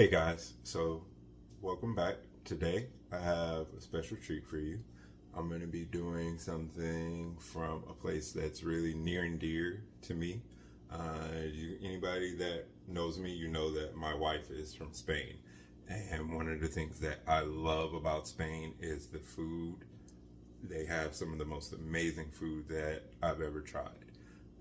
Hey guys, so welcome back. Today I have a special treat for you. I'm going to be doing something from a place that's really near and dear to me. Anybody that knows me, you know that my wife is from Spain. And one of the things that I love about Spain is the food. They have some of the most amazing food that I've ever tried.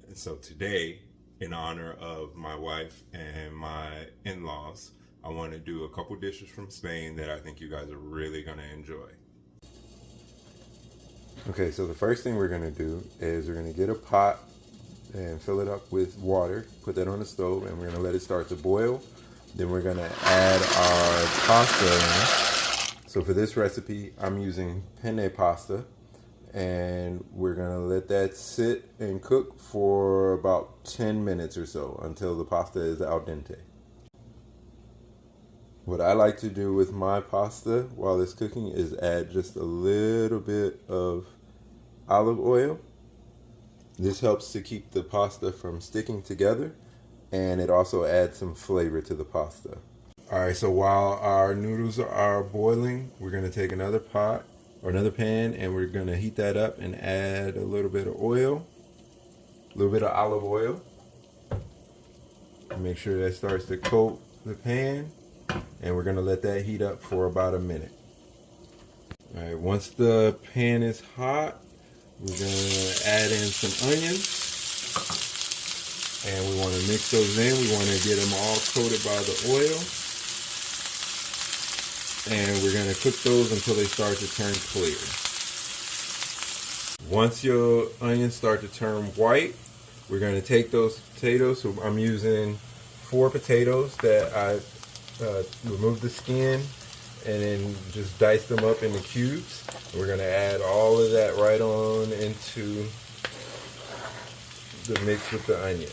And so today, in honor of my wife and my in-laws, I want to do a couple dishes from Spain that I think you guys are really going to enjoy. Okay, so the first thing we're going to do is we're going to get a pot and fill it up with water, put that on the stove, and we're going to let it start to boil. Then we're going to add our pasta in. So for this recipe, I'm using penne pasta, and we're going to let that sit and cook for about 10 minutes or so until the pasta is al dente. What I like to do with my pasta while it's cooking is add just a little bit of olive oil. This helps to keep the pasta from sticking together, and it also adds some flavor to the pasta. Alright, so while our noodles are boiling, we're going to take another pot or another pan, and we're going to heat that up and add a little bit of oil, a little bit of olive oil. Make sure that starts to coat the pan. And we're going to let that heat up for about a minute. All right, once the pan is hot, we're going to add in some onions. And we want to mix those in. We want to get them all coated by the oil. And we're going to cook those until they start to turn clear. Once your onions start to turn white, we're going to take those potatoes. So I'm using 4 potatoes that I remove the skin and then just dice them up into cubes. We're going to add all of that right on into the mix with the onions.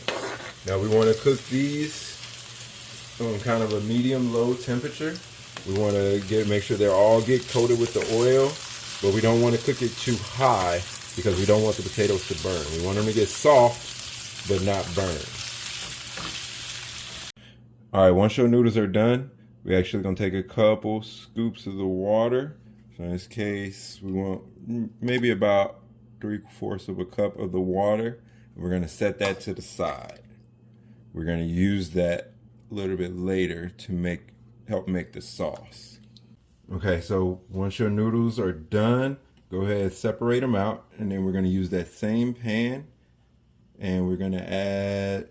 Now we want to cook these on kind of a medium-low temperature. We want to make sure they all get coated with the oil, but we don't want to cook it too high because we don't want the potatoes to burn. We want them to get soft but not burn. Alright, once your noodles are done, we're actually going to take a couple scoops of the water. So in this case, we want maybe about 3/4 of a cup of the water. And we're going to set that to the side. We're going to use that a little bit later to help make the sauce. Okay, so once your noodles are done, go ahead and separate them out. And then we're going to use that same pan. And we're going to add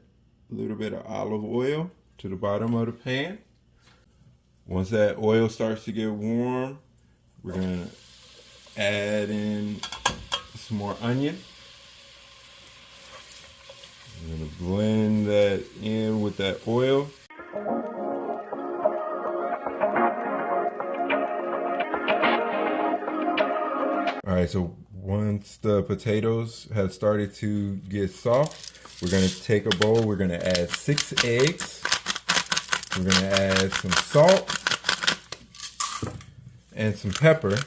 a little bit of olive oil to the bottom of the pan. Once that oil starts to get warm, we're going to add in some more onion. I'm going to blend that in with that oil. Alright, so once the potatoes have started to get soft, we're going to take a bowl, we're going to add 6 eggs. We're going to add some salt and some pepper.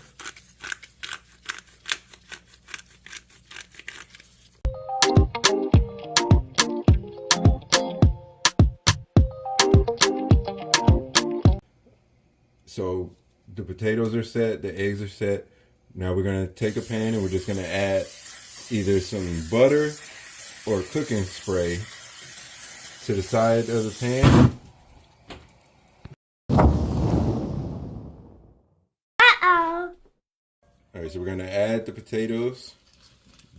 So the potatoes are set, the eggs are set. Now we're going to take a pan and we're just going to add either some butter or cooking spray to the side of the pan. Alright, so we're going to add the potatoes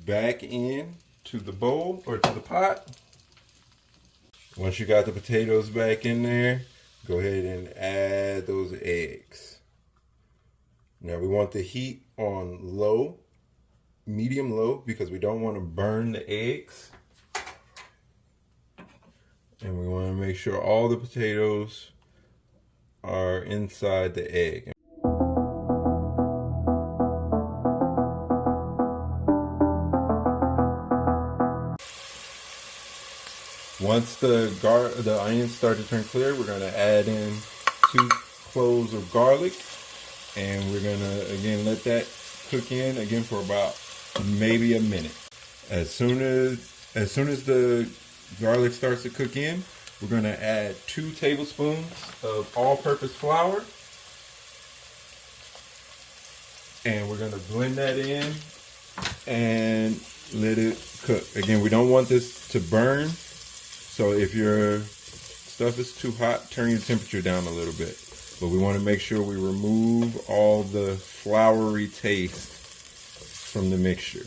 back in to the bowl or to the pot. Once you got the potatoes back in there, go ahead and add those eggs. Now we want the heat on low, medium low, because we don't want to burn the eggs. And we want to make sure all the potatoes are inside the egg. Once the onions start to turn clear, we're going to add in 2 cloves of garlic, and we're going to again let that cook in again for about maybe a minute. As soon as the garlic starts to cook in, we're gonna add 2 tablespoons of all-purpose flour. And we're gonna blend that in and let it cook. Again, we don't want this to burn. So if your stuff is too hot, turn your temperature down a little bit. But we want to make sure we remove all the floury taste from the mixture.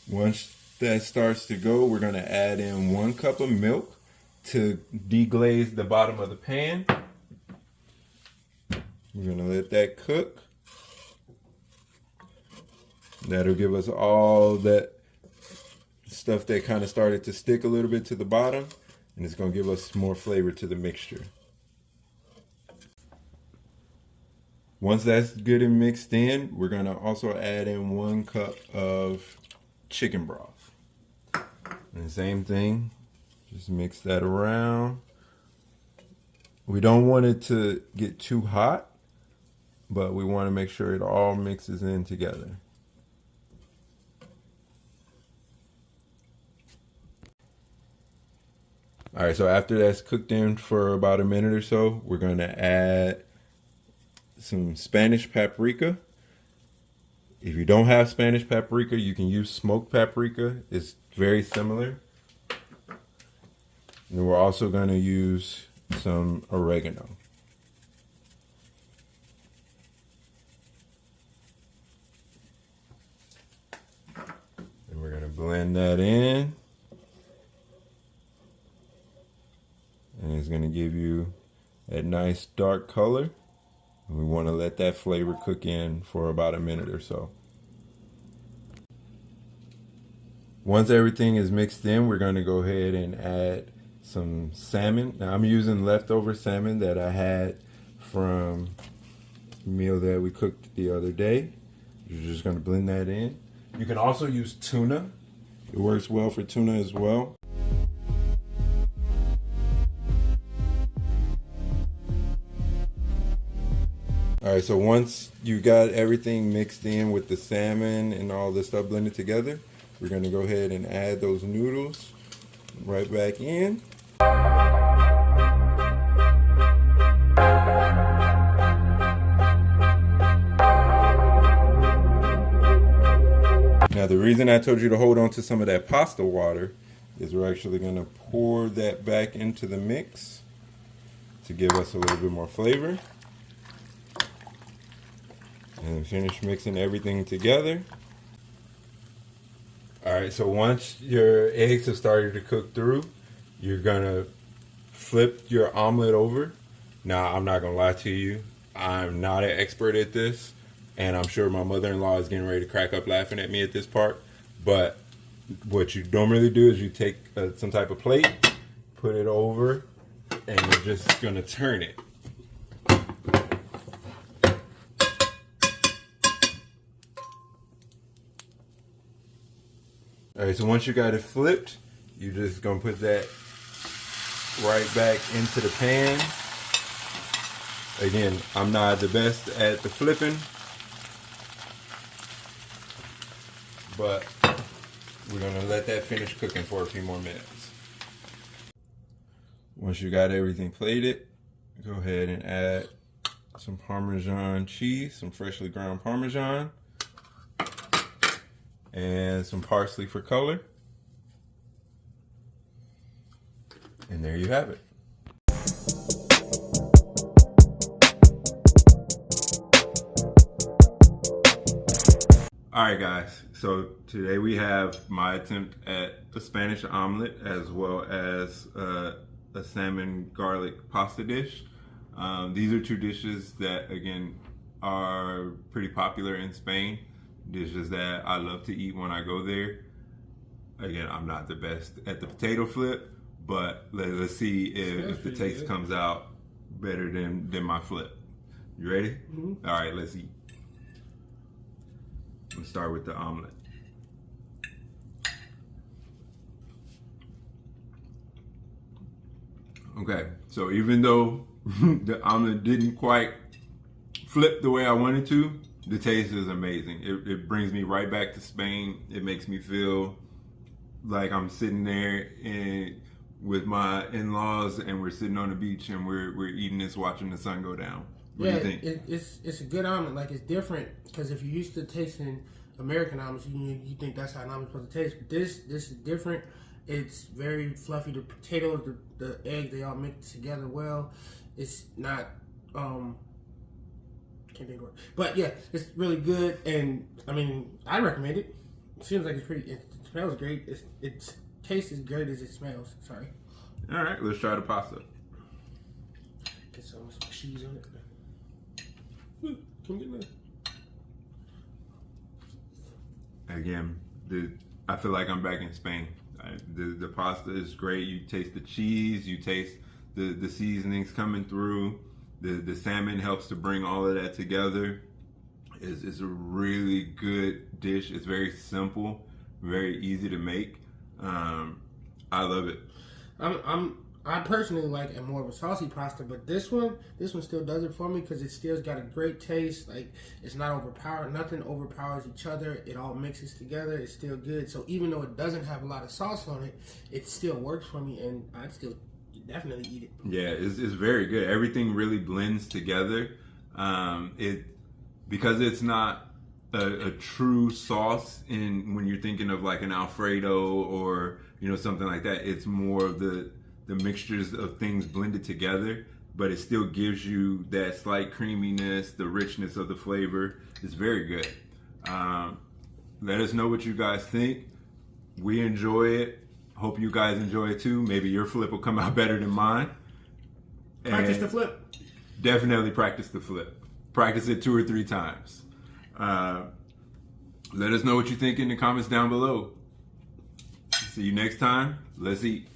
Once that starts to go, we're going to add in 1 cup of milk to deglaze the bottom of the pan. We're going to let that cook. That'll give us all that stuff that kind of started to stick a little bit to the bottom, and it's going to give us more flavor to the mixture. Once that's good and mixed in, we're going to also add in 1 cup of chicken broth. And the same thing, just mix that around. We don't want it to get too hot, but we want to make sure it all mixes in together. All right, so after that's cooked in for about a minute or so, we're going to add some Spanish paprika. If you don't have Spanish paprika, you can use smoked paprika. It's very similar. And we're also going to use some oregano. And we're going to blend that in. And it's going to give you a nice dark color. And we want to let that flavor cook in for about a minute or so. Once everything is mixed in, we're going to go ahead and add some salmon. Now I'm using leftover salmon that I had from the meal that we cooked the other day. You're just going to blend that in. You can also use tuna. It works well for tuna as well. All right, so once you got everything mixed in with the salmon and all this stuff blended together, we're going to go ahead and add those noodles right back in. Now, the reason I told you to hold on to some of that pasta water is we're actually going to pour that back into the mix to give us a little bit more flavor. And finish mixing everything together. All right, so once your eggs have started to cook through, you're gonna flip your omelet over. Now, I'm not gonna lie to you, I'm not an expert at this, and I'm sure my mother-in-law is getting ready to crack up laughing at me at this part. But what you normally do is you take some type of plate, put it over, and you're just gonna turn it. All right, so once you got it flipped, you're just gonna put that right back into the pan. Again, I'm not the best at the flipping, but we're gonna let that finish cooking for a few more minutes. Once you got everything plated, go ahead and add some Parmesan cheese, some freshly ground Parmesan, and some parsley for color. And there you have it. All right, guys, so today we have my attempt at a Spanish omelet as well as a salmon garlic pasta dish. These are 2 dishes that, again, are pretty popular in Spain. Dishes that I love to eat when I go there. Again, I'm not the best at the potato flip, but let's see if the taste comes out better than my flip. You ready? Mm-hmm. All right, let's eat. Let's start with the omelet. Okay, so even though the omelet didn't quite flip the way I wanted to, the taste is amazing. It brings me right back to Spain. It makes me feel like I'm sitting there with my in-laws and we're sitting on the beach and we're eating this, watching the sun go down. What do you think? It's a good omelet. Like, it's different because if you're used to tasting American omelets, you think that's how an omelet's supposed to taste. But this is different. It's very fluffy. The potatoes, the eggs, they all mix together well. It's not can't think of it. But yeah, it's really good, and I mean, I recommend it. It seems like it's pretty. It smells great. It tastes as great as it smells. Sorry. All right, let's try the pasta. Get some cheese on it. Come get that. Again, I feel like I'm back in Spain. The pasta is great. You taste the cheese. You taste the seasonings coming through. The salmon helps to bring all of that together. It's a really good dish. It's very simple, very easy to make. I love it. I personally like a more of a saucy pasta, but this one still does it for me because it still's got a great taste. Like, it's not overpowered. Nothing overpowers each other. It all mixes together. It's still good. So even though it doesn't have a lot of sauce on it, it still works for me, and I'd still definitely eat it. Yeah, it's very good. Everything really blends together. Because it's not a true sauce when you're thinking of like an Alfredo or something like that. It's more of the mixtures of things blended together, but it still gives you that slight creaminess, the richness of the flavor. It's very good. Let us know what you guys think. We enjoy it. Hope you guys enjoy it too. Maybe your flip will come out better than mine. Practice the flip. Definitely practice the flip. Practice it 2 or 3 times. Let us know what you think in the comments down below. See you next time. Let's eat.